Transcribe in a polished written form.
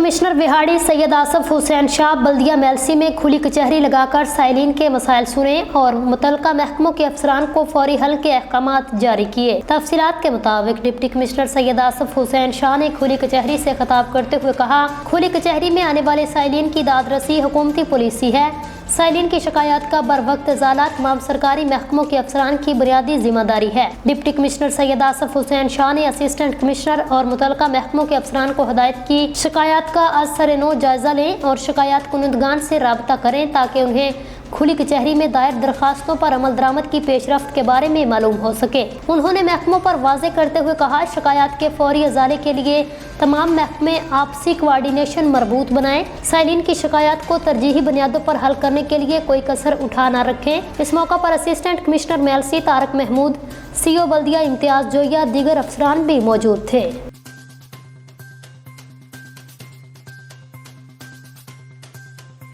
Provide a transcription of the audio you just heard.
Commissioner Vehari Syed Asaf Hussain Shah बल्दिया मेलसी में खुली कचहरी लगाकर साइलिन के मसाइल सुने और मुतल्लिका महकमों के अफसरान को फौरी हल के अहकामात जारी किए। तफसीलात के मुताबिक डिप्टी कमिश्नर सैयद आसफ हुसैन शाह ने खुली कचहरी से खिताब करते हुए कहा, खुली कचहरी में आने वाले साइलिन की दाद रसी हुकूमती पॉलिसी है। साइलिन की शिकायत का बर वक्त इजाला तमाम सरकारी महकमों के अफसरान की बुनियादी जिम्मेदारी है। डिप्टी कमिश्नर सैयद आसफ हुसैन शाह ने असिस्टेंट कमिश्नर और मुतल्लिका महकमों के अफसरान को हिदायत की, शिकायत का असर-ए-नौ जायजा लें और शिकायत कुनदगान से राबता करें ताकि उन्हें खुली कचहरी में दायर दरखास्तों पर अमल दरामद की पेशरफ्त के बारे में मालूम हो सके। उन्होंने महकमों पर वाज़े करते हुए कहा, शिकायत के फौरी इजाले के लिए तमाम महकमे आपसी कोऑर्डिनेशन मरबूत बनाएं। साइलिन की शिकायत को तरजीही बुनियादों पर हल करने के लिए कोई कसर उठा न रखें। इस मौका पर असिस्टेंट कमिश्नर मेलसी तारक महमूद, CO बल्दिया इम्तियाज जोया, दीगर अफसरान भी मौजूद थे।